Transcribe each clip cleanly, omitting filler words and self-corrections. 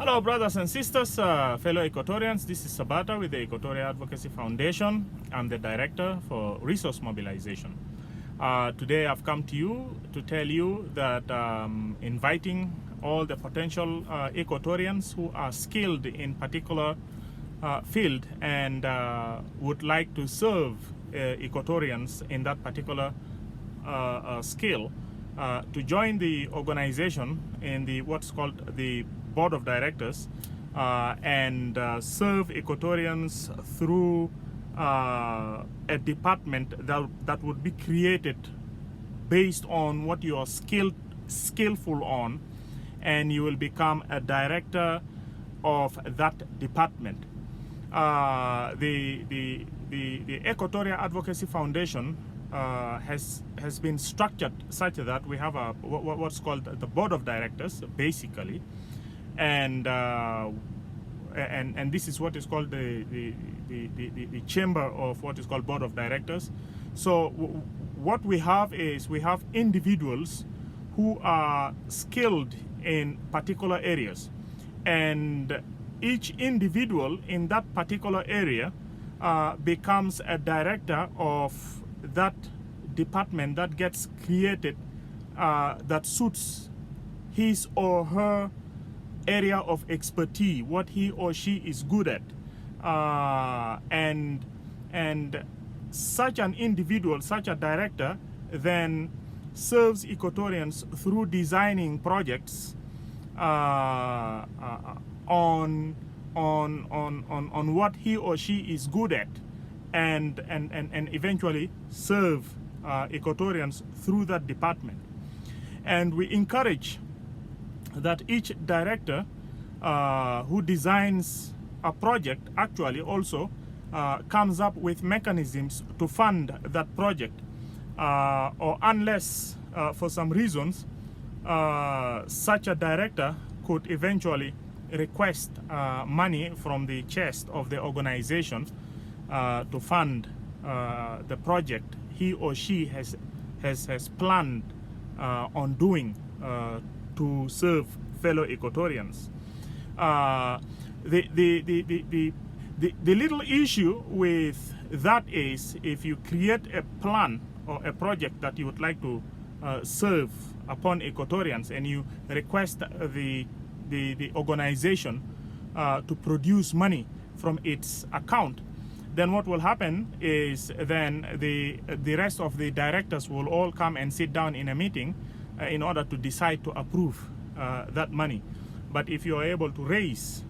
Hello, brothers and sisters, fellow Equatorians. This is Sabata with the Equatorial Advocacy Foundation. I'm the director for resource mobilization. Today I've come to you to tell you that inviting all the potential Equatorians who are skilled in particular field and would like to serve Equatorians in that particular skill to join the organization in the what's called the board of directors and serve Equatorians through a department that would be created based on what you are skillful on, and you will become a director of that department. The Equatorial Advocacy Foundation has been structured such that we have a what's called the board of directors, basically, and this is what is called the chamber of what is called board of directors. So what we have is we have individuals who are skilled in particular areas, and each individual in that particular area becomes a director of that department that gets created that suits his or her area of expertise, what he or she is good at, and such an individual, such a director, then serves Equatorians through designing projects on what he or she is good at, and eventually serve Equatorians through that department. And we encourage that each director who designs a project actually also comes up with mechanisms to fund that project, or unless for some reasons such a director could eventually request money from the chest of the organization to fund the project he or she has planned on doing to serve fellow Equatorians. The little issue with that is, if you create a plan or a project that you would like to serve upon Equatorians, and you request the organization to produce money from its account, then what will happen is then the rest of the directors will all come and sit down in a meeting in order to decide to approve that money. But if you are able to raise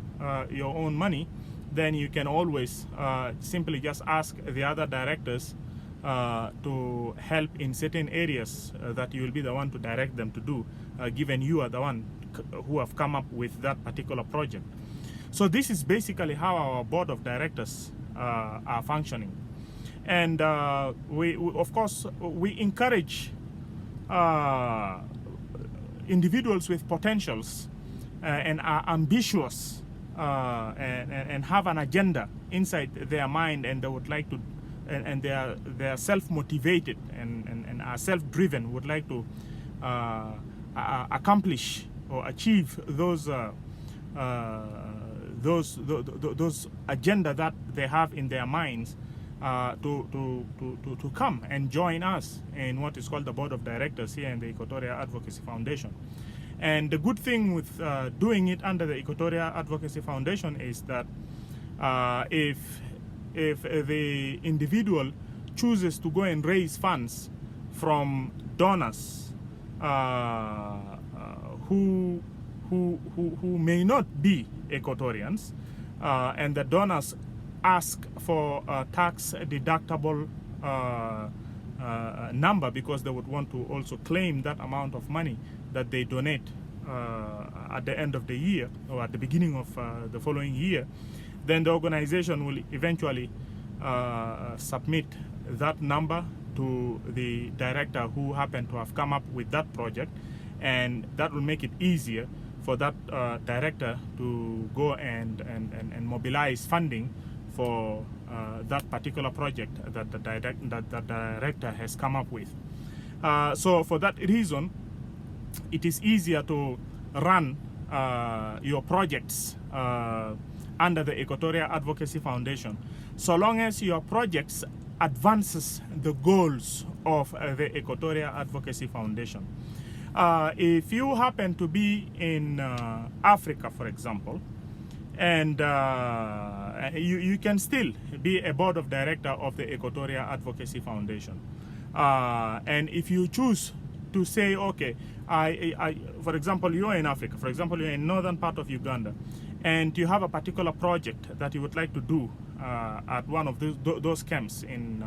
your own money, then you can always simply just ask the other directors to help in certain areas that you will be the one to direct them to do, given you are the one who have come up with that particular project. So this is basically how our board of directors are functioning. And we of course we encourage individuals with potentials and are ambitious and have an agenda inside their mind, and they would like to, and they are self-motivated and are self-driven, would like to accomplish or achieve those agenda that they have in their minds, to come and join us in what is called the board of directors here in the Equatorial Advocacy Foundation. And the good thing with doing it under the Equatorial Advocacy Foundation is that if the individual chooses to go and raise funds from donors who may not be Equatorians, and the donors ask for a tax deductible number, because they would want to also claim that amount of money that they donate at the end of the year or at the beginning of the following year, then the organization will eventually submit that number to the director who happened to have come up with that project, and that will make it easier for that director to go and mobilize funding for that particular project that the director has come up with. So for that reason, it is easier to run your projects under the Equatorial Advocacy Foundation, so long as your projects advances the goals of the Equatorial Advocacy Foundation. If you happen to be in Africa, for example, and you can still be a board of director of the Equatorial Advocacy Foundation. And if you choose to say, okay, for example, you're in Africa, for example, you're in northern part of Uganda, and you have a particular project that you would like to do at one of those camps in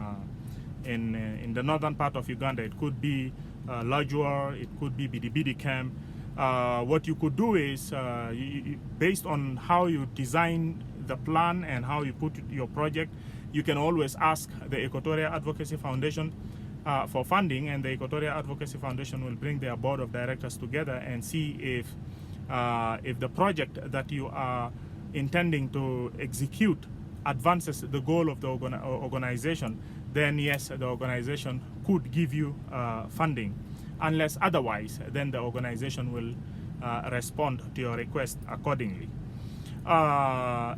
the northern part of Uganda. It could be Lajua, it could be Bidibidi camp. What you could do is, based on how you design the plan and how you put your project, you can always ask the Equatorial Advocacy Foundation for funding, and the Equatorial Advocacy Foundation will bring their board of directors together and see if the project that you are intending to execute advances the goal of the organization, then yes, the organization could give you funding. Unless otherwise, then the organization will respond to your request accordingly.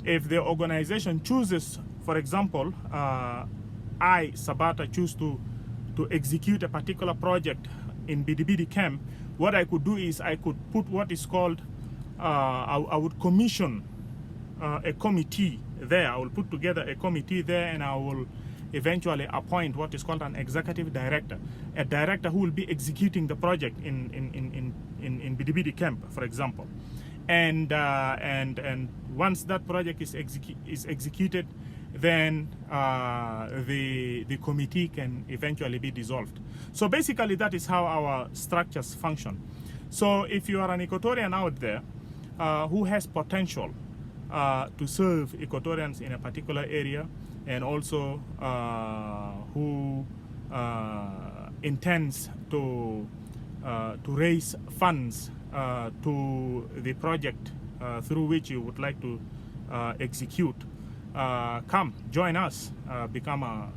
If the organization chooses, for example, I, Sabata, choose to execute a particular project in Bidibidi camp, what I could do is I could put what is called, I would commission a committee there. I will put together a committee there, and I will eventually appoint what is called an executive director, a director who will be executing the project in Bidibidi camp, for example. And once that project is executed, then the committee can eventually be dissolved. So basically, that is how our structures function. So if you are an Equatorian out there who has potential to serve Equatorians in a particular area, and also who intends to raise funds to the project through which you would like to execute, come join us, become a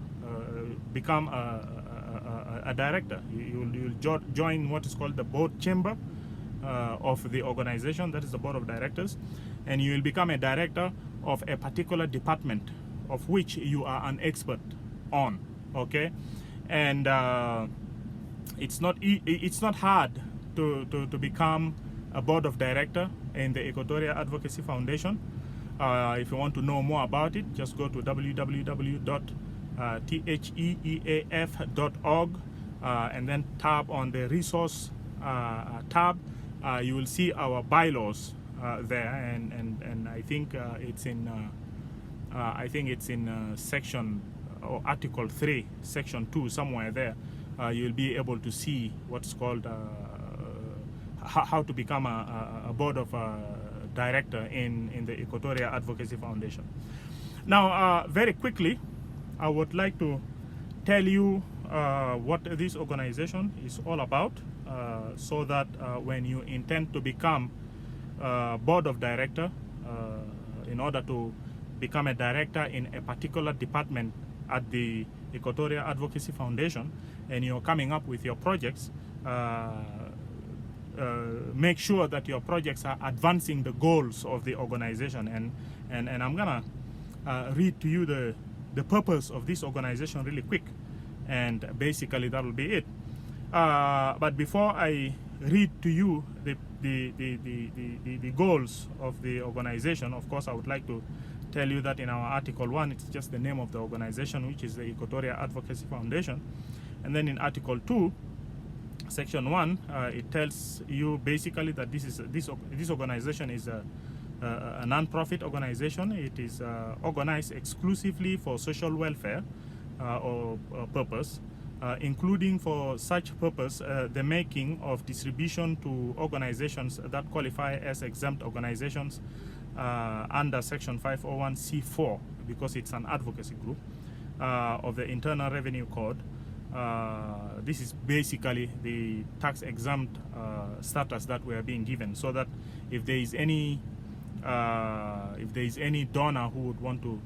director. You'll join what is called the board chamber of the organization, that is the board of directors, and you will become a director of a particular department of which you are an expert on. Okay, and it's not hard to become a board of director in the Equatorial Advocacy Foundation. If you want to know more about it, just go to www.theeaf.org and then tap on the resource tab. You will see our bylaws there, and I think it's in section or article 3, section 2, somewhere there. You'll be able to see what's called how to become a board of director in the Equatorial Advocacy Foundation. Now, very quickly, I would like to tell you what this organization is all about, so that when you intend to become board of director, in order to become a director in a particular department at the Equatorial Advocacy Foundation, and you're coming up with your projects, make sure that your projects are advancing the goals of the organization. And I'm gonna read to you the purpose of this organization really quick, and basically that will be it. But before I read to you the goals of the organization, of course, I would like to tell you that in our Article 1, it's just the name of the organization, which is the Equatorial Advocacy Foundation. And then in Article 2, Section 1, it tells you basically that this organization is a non-profit organization. It is organized exclusively for social welfare or purpose, including for such purpose the making of distribution to organizations that qualify as exempt organizations under Section 501c4, because it's an advocacy group of the Internal Revenue Code. This is basically the tax exempt status that we are being given, so that if there is any donor who would want to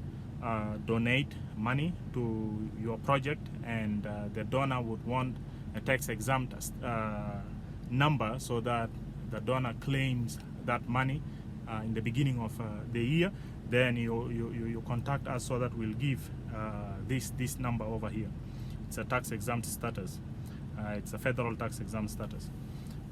donate money to your project, and the donor would want a tax exempt number, so that the donor claims that money in the beginning of the year, then you contact us so that we'll give this number over here. It's a tax exempt status. It's a federal tax exempt status.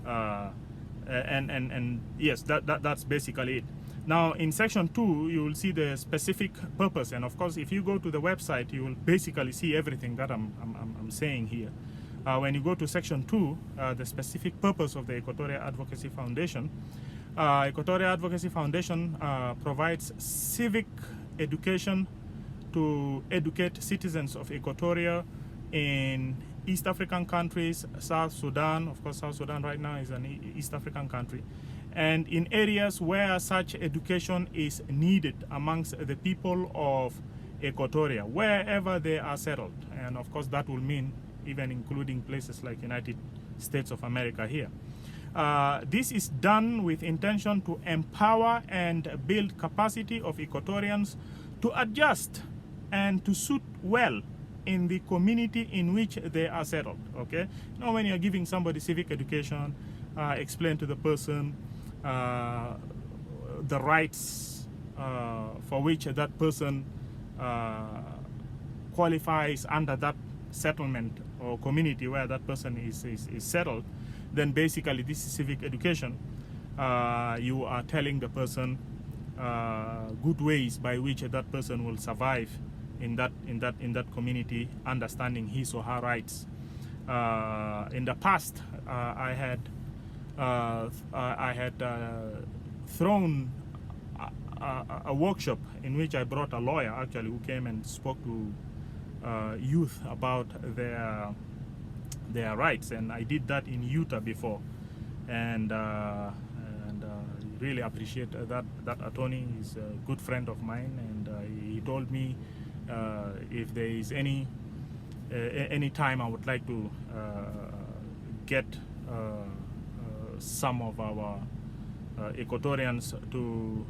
And yes, that's basically it. Now in section 2 you will see the specific purpose, and of course if you go to the website you will basically see everything that I'm saying here. When you go to section 2, the specific purpose of the Equatorial Advocacy Foundation, Equatorial Advocacy Foundation provides civic education to educate citizens of Equatoria in East African countries, South Sudan. Of course, South Sudan right now is an East African country, and in areas where such education is needed amongst the people of Equatoria, wherever they are settled. And of course, that will mean even including places like United States of America here. This is done with intention to empower and build capacity of Equatorians to adjust and to suit well in the community in which they are settled. Okay, you know, when you're giving somebody civic education, explain to the person the rights for which that person qualifies under that settlement or community where that person is settled, then basically this is civic education. You are telling the person good ways by which that person will survive in that community, understanding his or her rights. In the past, I had thrown a workshop in which I brought a lawyer actually who came and spoke to youth about their rights, and I did that in Utah before, and really appreciate that attorney. Is a good friend of mine, and he told me if there is any time I would like to get some of our Equatorians to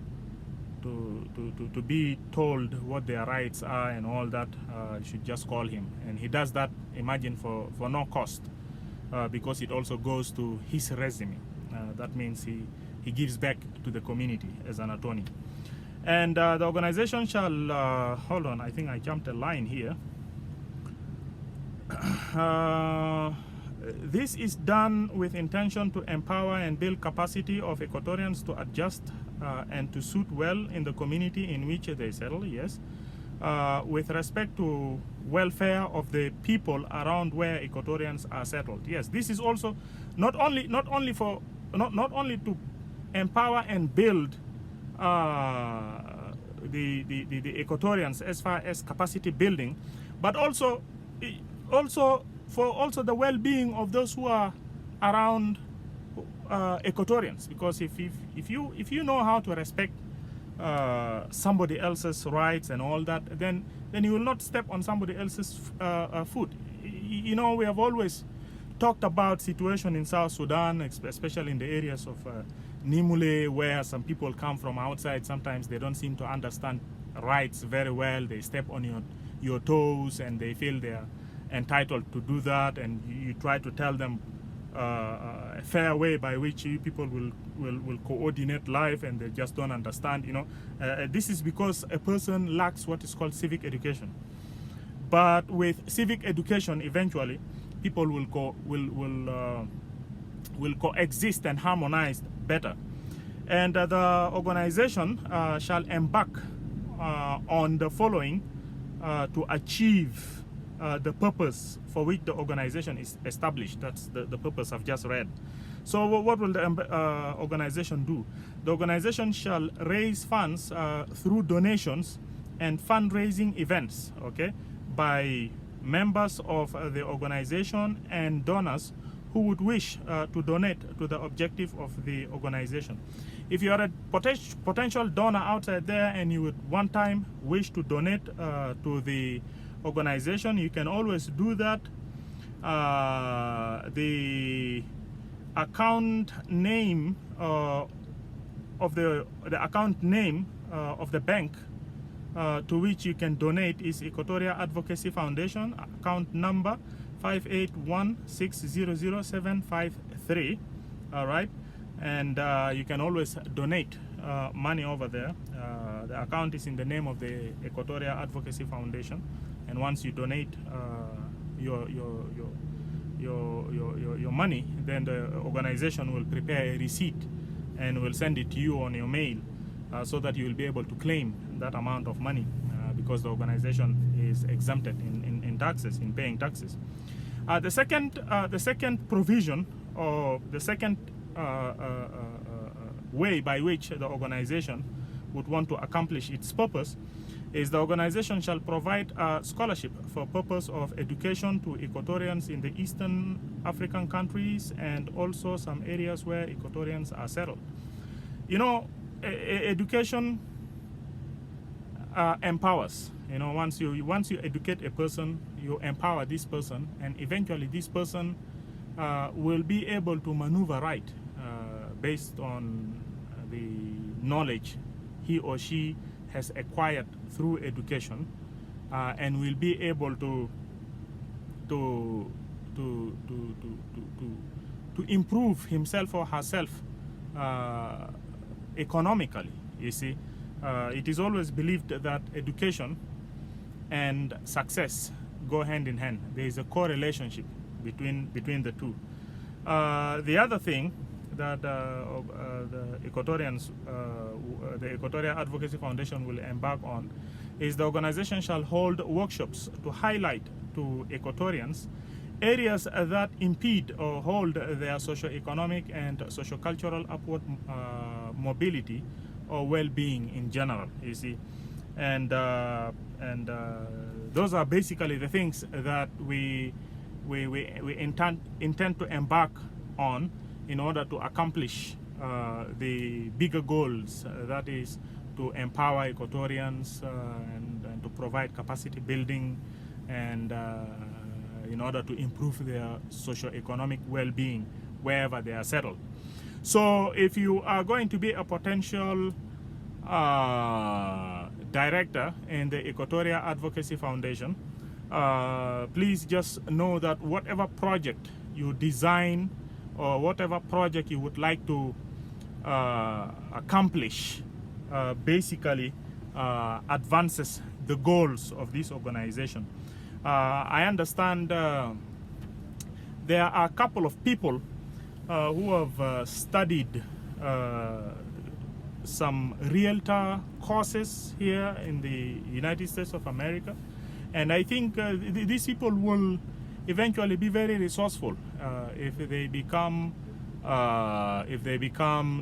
be told what their rights are and all that, you should just call him. And he does that, imagine, for no cost, because it also goes to his resume. That means he gives back to the community as an attorney. And the organization shall, hold on, I think I jumped a line here. This is done with intention to empower and build capacity of Equatorians to adjust and to suit well in the community in which they settle, yes, with respect to welfare of the people around where Equatorians are settled. Yes, this is also not only to empower and build the Equatorians as far as capacity building, but also for the well-being of those who are around Equatorians. Because if you know how to respect somebody else's rights and all that, then you will not step on somebody else's foot. You know, we have always talked about situation in South Sudan, especially in the areas of Nimule, where some people come from outside. Sometimes they don't seem to understand rights very well. They step on your toes, and they feel they are entitled to do that, and you try to tell them a fair way by which you people will coordinate life, and they just don't understand. You know, this is because a person lacks what is called civic education. But with civic education, eventually people will coexist and harmonize better. And the organization shall embark on the following to achieve the purpose for which the organization is established. That's the purpose I've just read. So what will the organization do? The organization shall raise funds through donations and fundraising events, okay, by members of the organization and donors who would wish to donate to the objective of the organization. If you are a potential donor outside there and you would one time wish to donate to the organization, you can always do that. The account name of the account name of the bank to which you can donate is Equatorial Advocacy Foundation, account number 581600753. All right, and you can always donate money over there. The account is in the name of the Equatoria Advocacy Foundation, and once you donate your money, then the organization will prepare a receipt and will send it to you on your mail, so that you will be able to claim that amount of money, because the organization is exempted in taxes, in paying taxes. The second provision, or the second way by which the organization would want to accomplish its purpose, is the organization shall provide scholarship for purpose of education to Equatorians in the Eastern African countries, and also some areas where Equatorians are settled. You know, education empowers. You know, once you educate a person, you empower this person, and eventually this person will be able to maneuver right based on the knowledge he or she has acquired through education, and will be able to improve himself or herself economically. You see, it is always believed that education and success go hand in hand. There is a correlationship between the two. The other thing that the Equatorians, the Equatoria Advocacy Foundation will embark on, is the organization shall hold workshops to highlight to Equatorians areas that impede or hold their socio-economic and socio-cultural upward mobility or well-being in general, you see. And those are basically the things that we intend to embark on in order to accomplish the bigger goals, that is to empower Equatorians and to provide capacity building, and in order to improve their socio-economic well-being wherever they are settled. So if you are going to be a potential director in the Equatoria Advocacy Foundation, please just know that whatever project you design or whatever project you would like to accomplish basically advances the goals of this organization. I understand there are a couple of people who have studied some realtor courses here in the United States of America, and I think these people will eventually be very resourceful if they become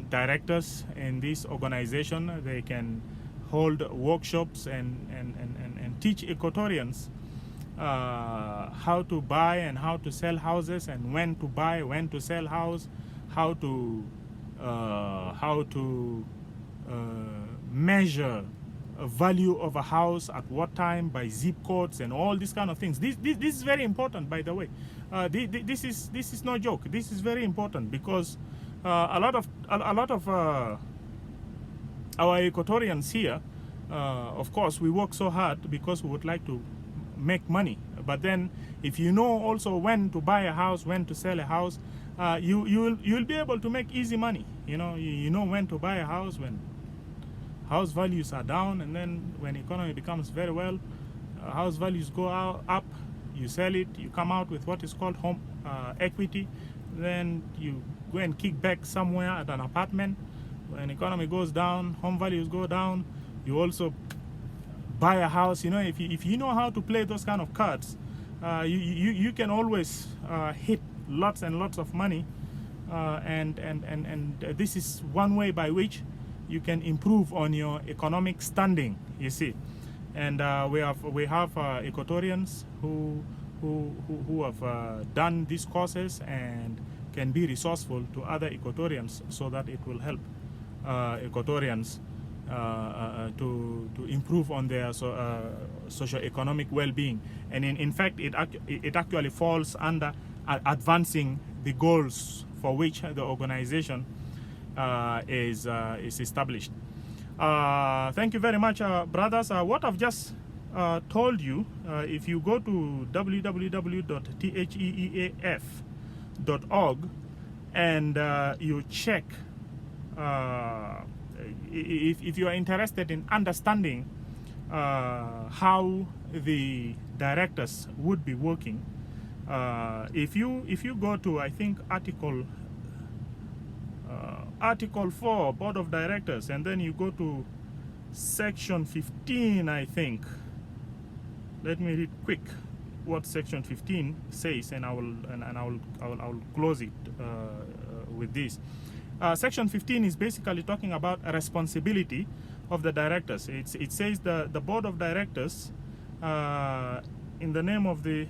directors in this organization. They can hold workshops and teach Equatorians how to buy and how to sell houses, and when to buy, when to sell house, how to measure a value of a house at what time by zip codes and all these kind of things. This is very important, by the way. This is no joke. This is very important because a lot of our Equatorians here, of course, we work so hard because we would like to make money. But then, if you know also when to buy a house, when to sell a house, you'll be able to make easy money. You know when to buy a house, when house values are down, and then when economy becomes very well, house values go up, you sell it, you come out with what is called home equity, then you go and kick back somewhere at an apartment. When economy goes down, home values go down, you also buy a house. If you know how to play those kind of cards, you can always hit lots and lots of money, and this is one way by which you can improve on your economic standing, you see. And we have Equatorians who have done these courses and can be resourceful to other Equatorians, so that it will help Equatorians to improve on their socio-economic well-being. And in fact, it actually falls under advancing the goals for which the organization is established. Thank you very much, brothers. What I've just told you, if you go to www.theeaf.org and you check if you are interested in understanding how the directors would be working, if you go to, I think, Article 4, Board of Directors, and then you go to Section 15, I think. Let me read quick what Section 15 says, and I will close it with this. Section 15 is basically talking about a responsibility of the directors. It says the Board of Directors, in the name of the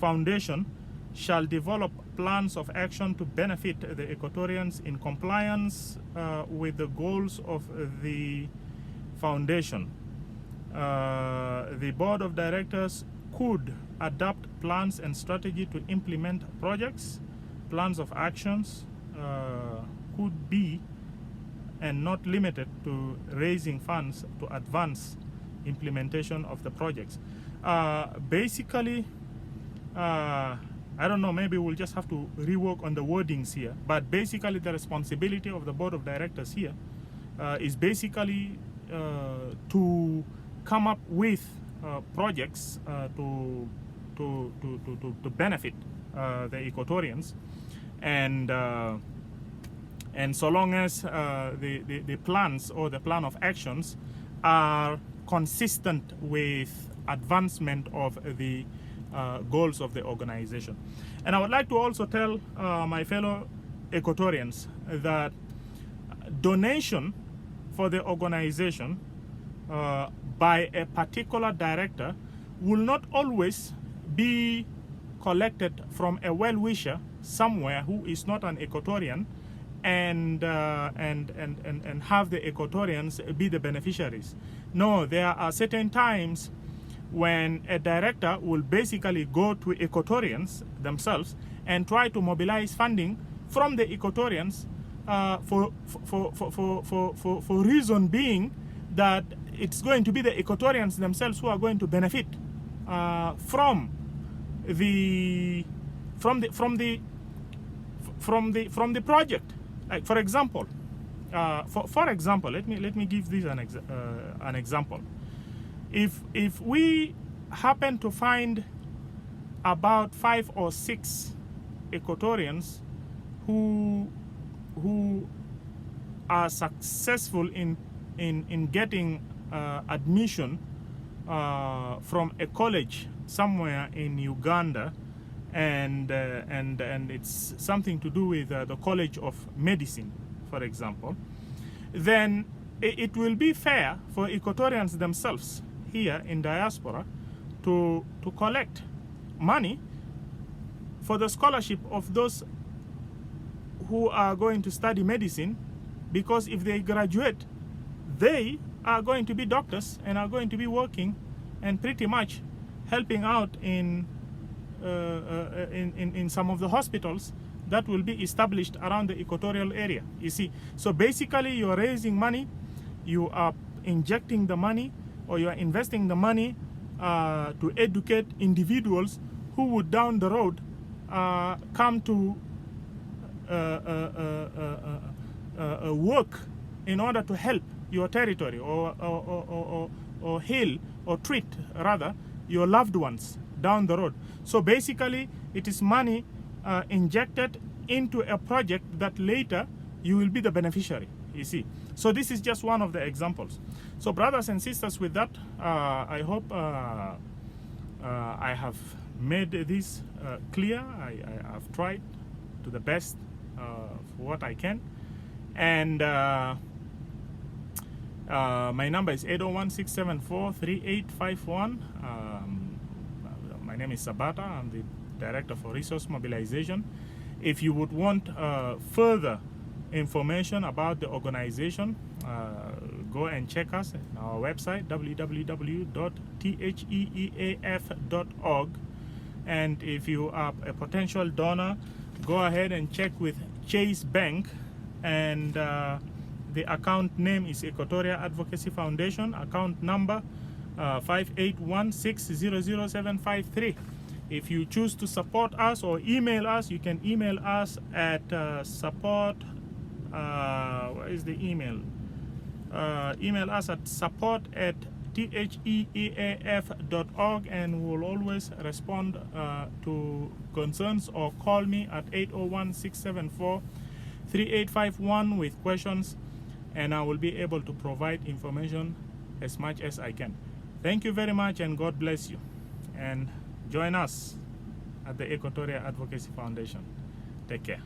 foundation, shall develop plans of action to benefit the Equatorians in compliance with the goals of the foundation. The Board of Directors could adopt plans and strategy to implement projects. Plans of actions could be and not limited to raising funds to advance implementation of the projects. Basically, I don't know, maybe we'll just have to rework on the wordings here, but basically the responsibility of the Board of Directors here is basically to come up with projects to benefit the Equatorians, and so long as the plans or the plan of actions are consistent with advancement of the goals of the organization. And I would like to also tell my fellow Equatorians that donation for the organization by a particular director will not always be collected from a well-wisher somewhere who is not an Equatorian, and have the Equatorians be the beneficiaries. No, there are certain times when a director will basically go to Equatorians themselves and try to mobilize funding from the Equatorians for reason being that it's going to be the Equatorians themselves who are going to benefit from the project. Like, for example, let me give this an example. If we happen to find about 5 or 6 Equatorians who are successful in getting admission from a college somewhere in Uganda, and it's something to do with the College of Medicine, for example, then it will be fair for Equatorians themselves here in diaspora to collect money for the scholarship of those who are going to study medicine, because if they graduate, they are going to be doctors and are going to be working and pretty much helping out in some of the hospitals that will be established around the equatorial area. You see, so basically you're raising money, you are injecting the money, or you are investing the money to educate individuals who would down the road come to work in order to help your territory, or heal or treat rather your loved ones down the road. So basically it is money injected into a project that later you will be the beneficiary, you see. So this is just one of the examples. So brothers and sisters, with that, I hope I have made this clear. I have tried to the best for what I can. And my number is 801-674-3851. My name is Sabata. I'm the Director for Resource Mobilization. If you would want further information about the organization, go and check us on our website, www.theeaf.org. And if you are a potential donor, go ahead and check with Chase Bank, and the account name is Equatoria Advocacy Foundation, account number 581600753. If you choose to support us or email us, you can email us at support Where is the email? Email us at support@theeaf.org, and we'll always respond to concerns, or call me at 801-674-3851 with questions, and I will be able to provide information as much as I can. Thank you very much, and God bless you. And join us at the Equatorial Advocacy Foundation. Take care.